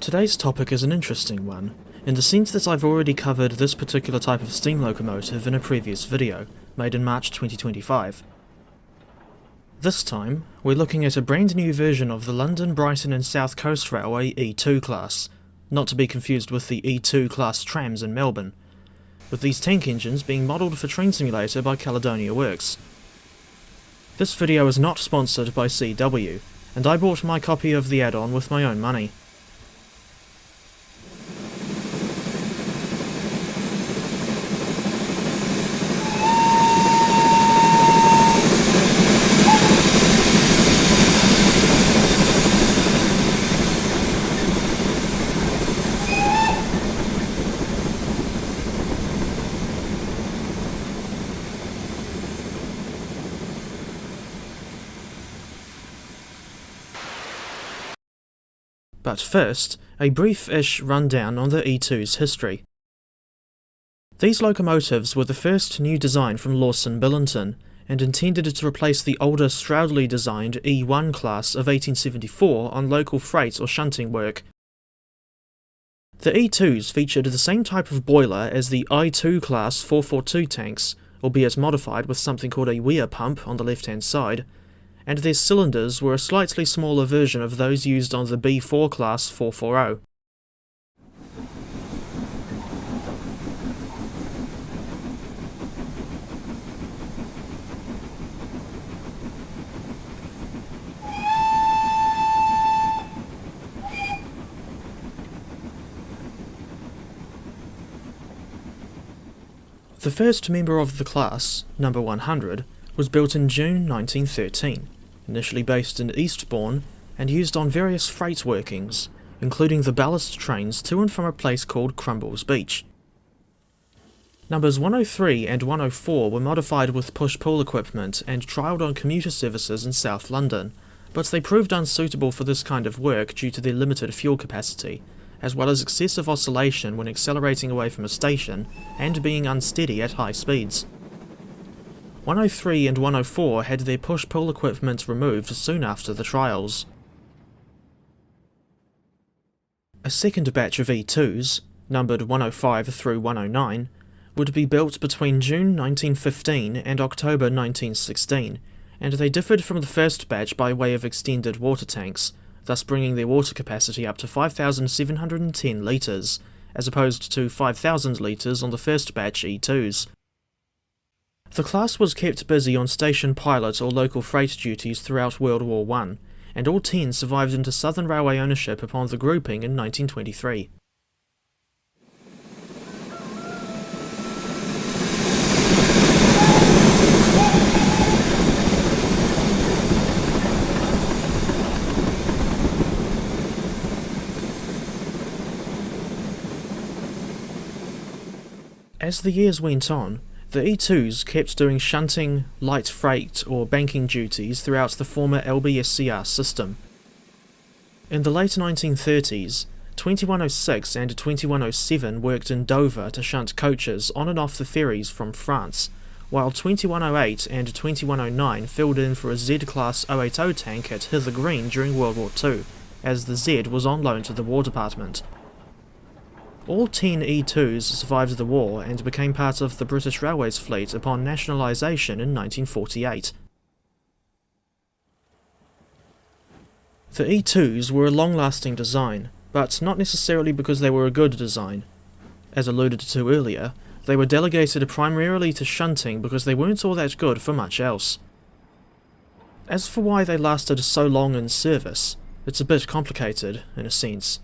Today's topic is an interesting one, in the sense that I've already covered this particular type of steam locomotive in a previous video, made in March 2025. This time, we're looking at a brand new version of the London, Brighton and South Coast Railway E2 class, not to be confused with the E2 class trams in Melbourne, with these tank engines being modelled for Train Simulator by Caledonia Works. This video is not sponsored by CW, and I bought my copy of the add-on with my own money. But first, a brief-ish rundown on the E2's history. These locomotives were the first new design from Lawson Billinton, and intended to replace the older Stroudley designed E1 class of 1874 on local freight or shunting work. The E2s featured the same type of boiler as the I2 class 442 tanks, albeit modified with something called a weir pump on the left-hand side, and their cylinders were a slightly smaller version of those used on the B4 class 440. The first member of the class, number 100, was built in June 1913, initially based in Eastbourne and used on various freight workings, including the ballast trains to and from a place called Crumbles Beach. Numbers 103 and 104 were modified with push-pull equipment and trialled on commuter services in South London, but they proved unsuitable for this kind of work due to their limited fuel capacity, as well as excessive oscillation when accelerating away from a station and being unsteady at high speeds. 103 and 104 had their push-pull equipment removed soon after the trials. A second batch of E2s, numbered 105 through 109, would be built between June 1915 and October 1916, and they differed from the first batch by way of extended water tanks, thus bringing their water capacity up to 5,710 litres, as opposed to 5,000 litres on the first batch E2s. The class was kept busy on station pilot or local freight duties throughout World War I, and all 10 survived into Southern Railway ownership upon the grouping in 1923. As the years went on, the E2s kept doing shunting, light freight or banking duties throughout the former LBSCR system. In the late 1930s, 2106 and 2107 worked in Dover to shunt coaches on and off the ferries from France, while 2108 and 2109 filled in for a Z-class 080 tank at Hither Green during World War II, as the Z was on loan to the War Department. All 10 E2s survived the war and became part of the British Railways fleet upon nationalisation in 1948. The E2s were a long-lasting design, but not necessarily because they were a good design. As alluded to earlier, they were delegated primarily to shunting because they weren't all that good for much else. As for why they lasted so long in service, it's a bit complicated, in a sense.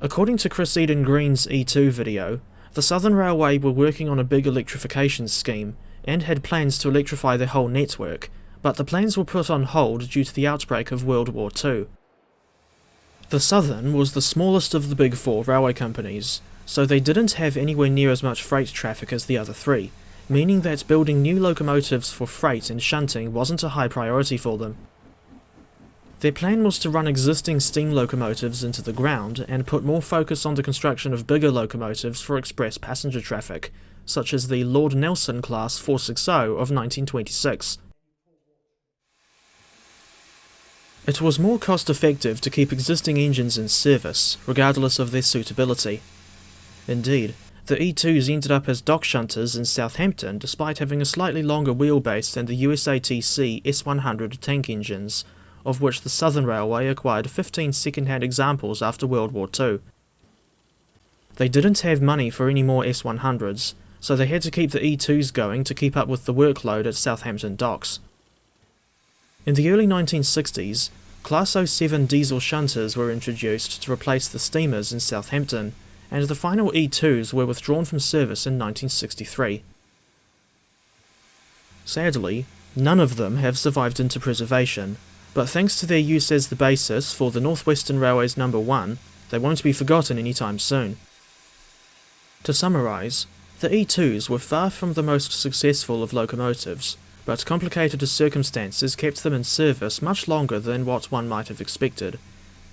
According to Chris Eden Green's E2 video, the Southern Railway were working on a big electrification scheme and had plans to electrify their whole network, but the plans were put on hold due to the outbreak of World War II. The Southern was the smallest of the big four railway companies, so they didn't have anywhere near as much freight traffic as the other three, meaning that building new locomotives for freight and shunting wasn't a high priority for them. Their plan was to run existing steam locomotives into the ground and put more focus on the construction of bigger locomotives for express passenger traffic, such as the Lord Nelson class 460 of 1926. It was more cost-effective to keep existing engines in service, regardless of their suitability. Indeed, the E2s ended up as dock shunters in Southampton despite having a slightly longer wheelbase than the USATC S100 tank engines, of which the Southern Railway acquired 15 second-hand examples after World War II. They didn't have money for any more S100s, so they had to keep the E2s going to keep up with the workload at Southampton docks. In the early 1960s, Class 07 diesel shunters were introduced to replace the steamers in Southampton, and the final E2s were withdrawn from service in 1963. Sadly, none of them have survived into preservation, but thanks to their use as the basis for the North Western Railway's No. 1, they won't be forgotten anytime soon. To summarise, the E2s were far from the most successful of locomotives, but complicated circumstances kept them in service much longer than what one might have expected,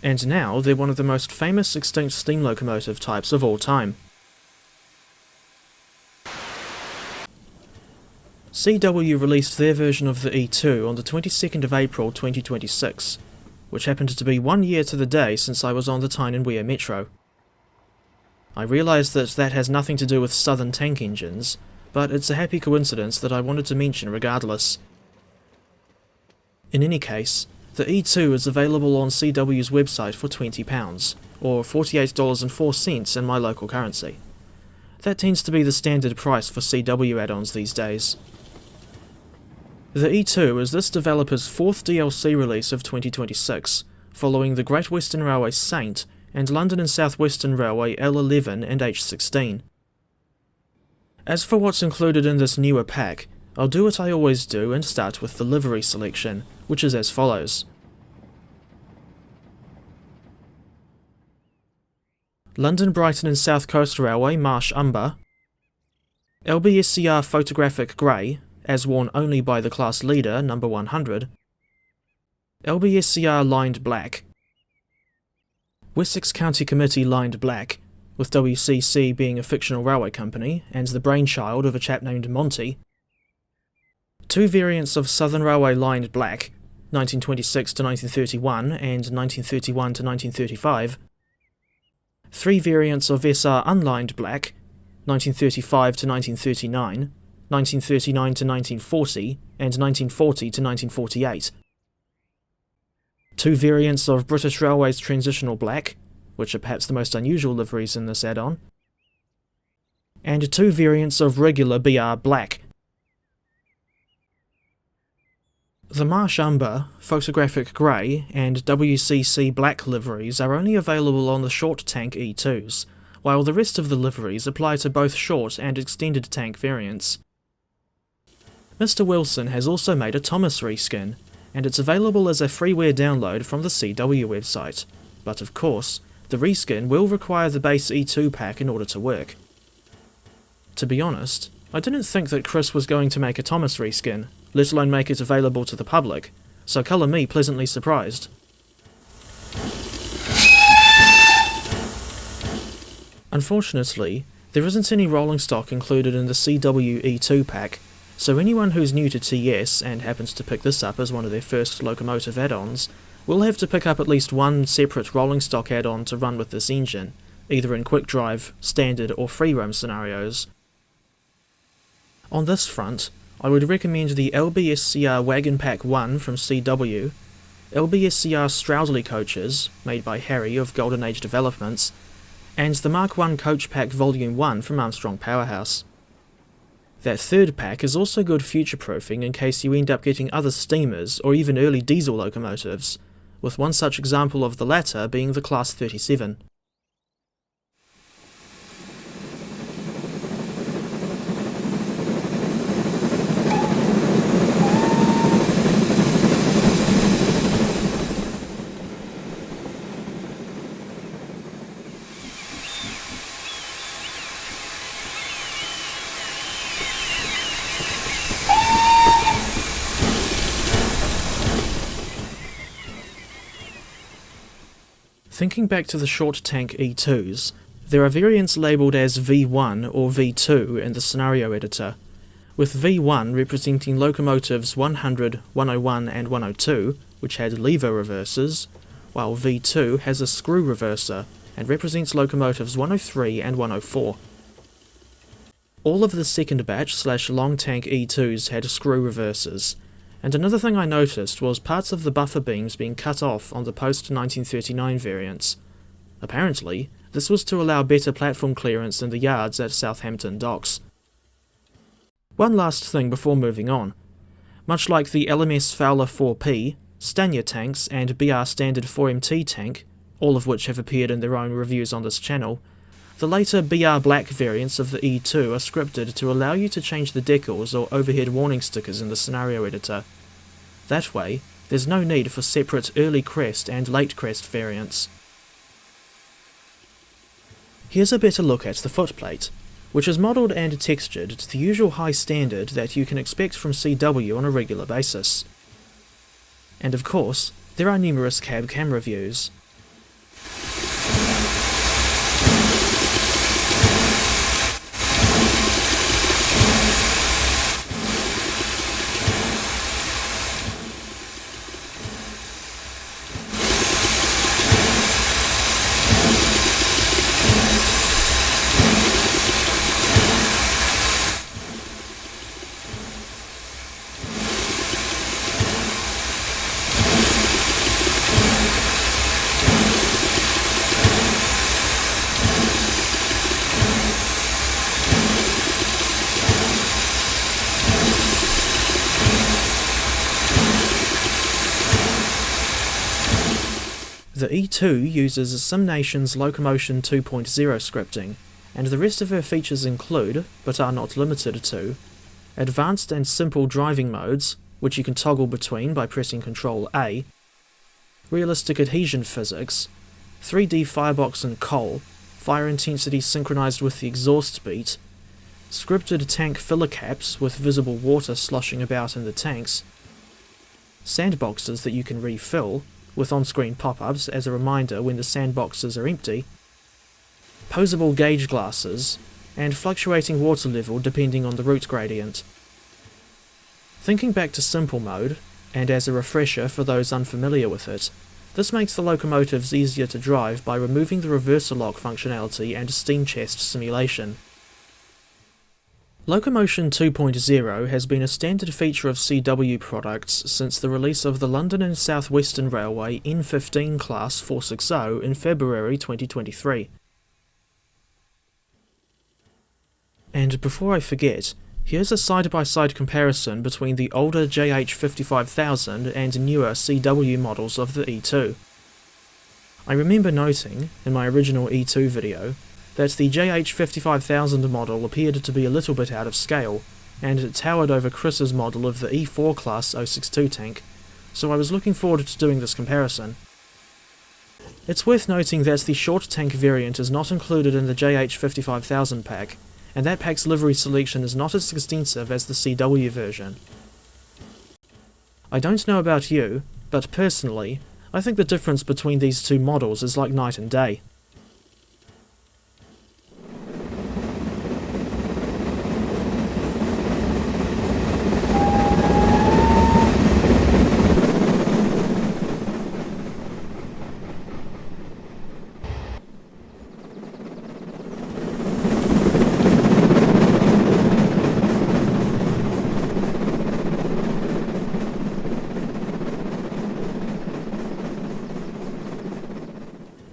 and now they're one of the most famous extinct steam locomotive types of all time. CW released their version of the E2 on the 22nd of April 2026, which happened to be 1 year to the day since I was on the Tyne and Wear Metro. I realise that has nothing to do with Southern tank engines, but it's a happy coincidence that I wanted to mention regardless. In any case, the E2 is available on CW's website for £20, or $48.04 in my local currency. That tends to be the standard price for CW add-ons these days. The E2 is this developer's fourth DLC release of 2026, following the Great Western Railway Saint and London and South Western Railway L11 and H16. As for what's included in this newer pack, I'll do what I always do and start with the livery selection, which is as follows. London, Brighton and South Coast Railway Marsh Umber, LBSCR Photographic Grey, as worn only by the class leader, No. 100, LBSCR Lined Black, Wessex County Committee Lined Black, with WCC being a fictional railway company and the brainchild of a chap named Monty, two variants of Southern Railway Lined Black, 1926 to 1931 and 1931 to 1935, three variants of SR Unlined Black, 1935 to 1939, 1939 to 1940, and 1940 to 1948, two variants of British Railways Transitional Black, which are perhaps the most unusual liveries in this add-on, and two variants of regular BR Black. The Marsh Umber, Photographic Grey, and WCC Black liveries are only available on the short tank E2s, while the rest of the liveries apply to both short and extended tank variants. Mr. Wilson has also made a Thomas reskin, and it's available as a freeware download from the CW website, but of course, the reskin will require the base E2 pack in order to work. To be honest, I didn't think that Chris was going to make a Thomas reskin, let alone make it available to the public, so colour me pleasantly surprised. Unfortunately, there isn't any rolling stock included in the CW E2 pack, so anyone who's new to TS and happens to pick this up as one of their first locomotive add-ons will have to pick up at least one separate rolling stock add-on to run with this engine, either in quick drive, standard or free roam scenarios. On this front, I would recommend the LBSCR Wagon Pack 1 from CW, LBSCR Stroudley coaches, made by Harry of Golden Age Developments, and the Mark 1 Coach Pack Volume 1 from Armstrong Powerhouse. That third pack is also good future-proofing in case you end up getting other steamers or even early diesel locomotives, with one such example of the latter being the Class 37. Thinking back to the short tank E2s, there are variants labelled as V1 or V2 in the scenario editor, with V1 representing locomotives 100, 101 and 102, which had lever reversers, while V2 has a screw reverser and represents locomotives 103 and 104. All of the second batch / long tank E2s had screw reversers, and another thing I noticed was parts of the buffer beams being cut off on the post-1939 variants. Apparently, this was to allow better platform clearance in the yards at Southampton docks. One last thing before moving on. Much like the LMS Fowler 4P, Stanier tanks and BR Standard 4MT tank, all of which have appeared in their own reviews on this channel, the later BR Black variants of the E2 are scripted to allow you to change the decals or overhead warning stickers in the scenario editor. That way, there's no need for separate early crest and late crest variants. Here's a better look at the footplate, which is modelled and textured to the usual high standard that you can expect from CW on a regular basis. And of course, there are numerous cab camera views. The E2 uses SimNation's Locomotion 2.0 scripting, and the rest of her features include, but are not limited to, advanced and simple driving modes, which you can toggle between by pressing Ctrl A, realistic adhesion physics, 3D firebox and coal, fire intensity synchronized with the exhaust beat, scripted tank filler caps with visible water sloshing about in the tanks, sandboxes that you can refill, with on-screen pop-ups as a reminder when the sandboxes are empty, posable gauge glasses, and fluctuating water level depending on the route gradient. Thinking back to simple mode, and as a refresher for those unfamiliar with it, this makes the locomotives easier to drive by removing the reverser lock functionality and steam chest simulation. Locomotion 2.0 has been a standard feature of CW products since the release of the London and South Western Railway N15 Class 460 in February 2023. And before I forget, here's a side-by-side comparison between the older JH55000 and newer CW models of the E2. I remember noting, in my original E2 video, that the JH55000 model appeared to be a little bit out of scale, and it towered over Chris's model of the E4 Class 062 tank, so I was looking forward to doing this comparison. It's worth noting that the short tank variant is not included in the JH55000 pack, and that pack's livery selection is not as extensive as the CW version. I don't know about you, but personally, I think the difference between these two models is like night and day.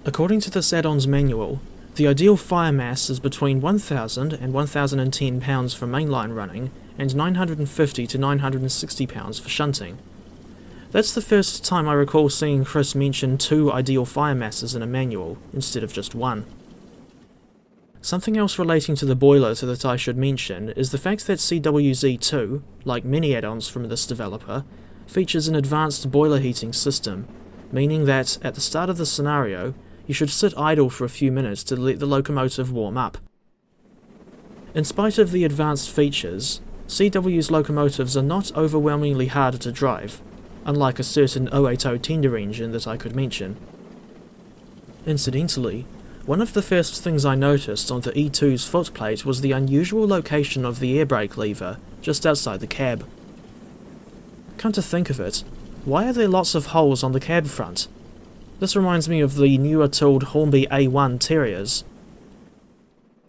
According to this add-on's manual, the ideal fire mass is between 1,000 and 1,010 pounds for mainline running, and 950 to 960 pounds for shunting. That's the first time I recall seeing Chris mention two ideal fire masses in a manual, instead of just one. Something else relating to the boiler that I should mention is the fact that CW's E2, like many add-ons from this developer, features an advanced boiler heating system, meaning that, at the start of the scenario, you should sit idle for a few minutes to let the locomotive warm up. In spite of the advanced features, CW's locomotives are not overwhelmingly hard to drive, unlike a certain 080 tender engine that I could mention. Incidentally, one of the first things I noticed on the E2's footplate was the unusual location of the air brake lever, just outside the cab. Come to think of it, Why are there lots of holes on the cab front? This reminds me of the newer tooled Hornby A1 Terriers.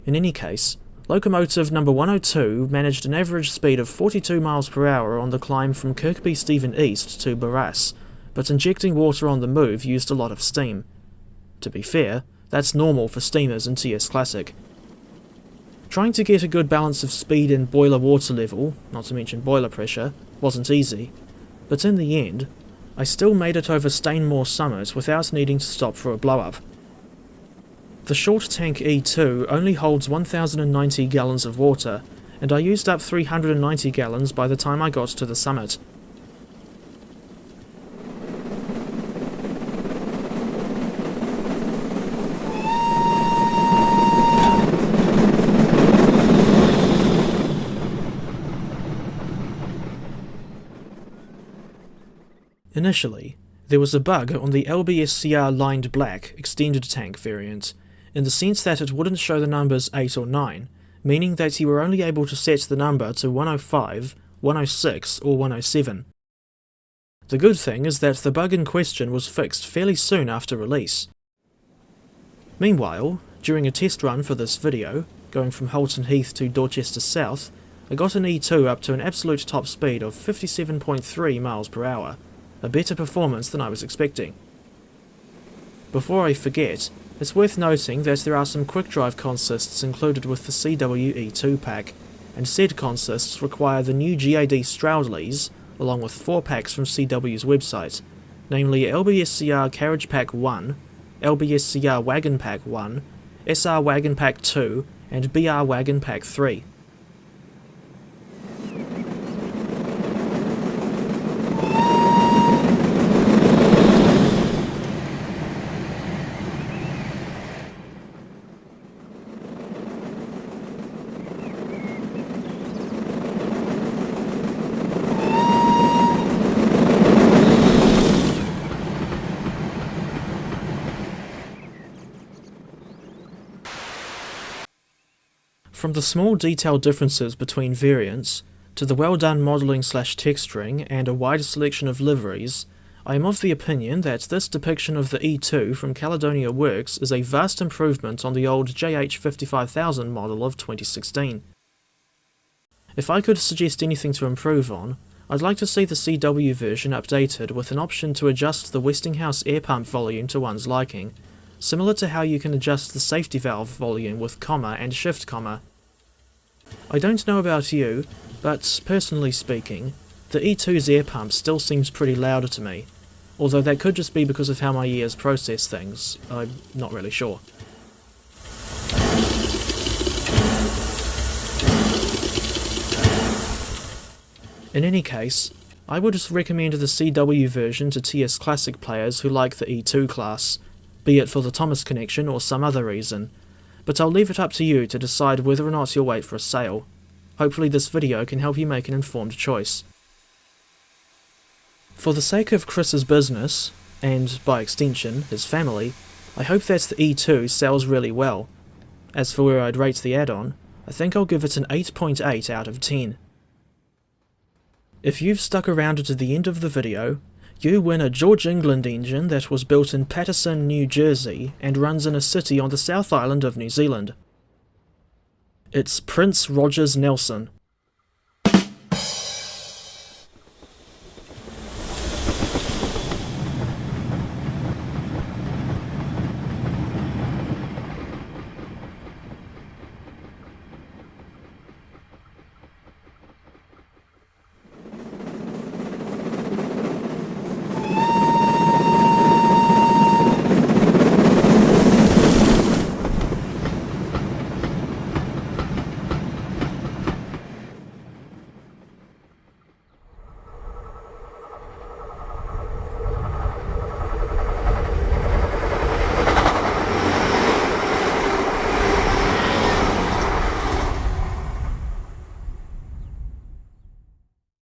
In any case, locomotive number 102 managed an average speed of 42 miles per hour on the climb from Kirkby Stephen East to Barras, but injecting water on the move used a lot of steam. To be fair, that's normal for steamers in TS Classic. Trying to get a good balance of speed and boiler water level, not to mention boiler pressure, wasn't easy, but in the end, I still made it over Stainmore Summit without needing to stop for a blow-up. The short tank E2 only holds 1090 gallons of water, and I used up 390 gallons by the time I got to the summit. Initially, there was a bug on the LBSCR lined black extended tank variant, in the sense that it wouldn't show the numbers 8 or 9, meaning that you were only able to set the number to 105, 106 or 107. The good thing is that the bug in question was fixed fairly soon after release. Meanwhile, during a test run for this video, going from Halton Heath to Dorchester South, I got an E2 up to an absolute top speed of 57.3 miles per hour. A better performance than I was expecting. Before I forget, it's worth noting that there are some quick drive consists included with the CW E2 pack, and said consists require the new GAD Stroudleys, along with 4 packs from CW's website, namely LBSCR Carriage Pack 1, LBSCR Wagon Pack 1, SR Wagon Pack 2, and BR Wagon Pack 3. From the small detail differences between variants, to the well-done modelling/texturing and a wider selection of liveries, I am of the opinion that this depiction of the E2 from Caledonia Works is a vast improvement on the old JH55000 model of 2016. If I could suggest anything to improve on, I'd like to see the CW version updated with an option to adjust the Westinghouse air pump volume to one's liking, similar to how you can adjust the safety valve volume with comma and shift comma. I don't know about you, but personally speaking, the E2's air pump still seems pretty loud to me, although that could just be because of how my ears process things. I'm not really sure. In any case, I would recommend the CW version to TS Classic players who like the E2 class, be it for the Thomas connection or some other reason, but I'll leave it up to you to decide whether or not you'll wait for a sale. Hopefully this video can help you make an informed choice. For the sake of Chris's business, and by extension, his family, I hope that the E2 sells really well. As for where I'd rate the add-on, I think I'll give it an 8.8 out of 10. If you've stuck around to the end of the video, you win a George England engine that was built in Paterson, New Jersey and runs in a city on the South Island of New Zealand. It's Prince Rogers Nelson.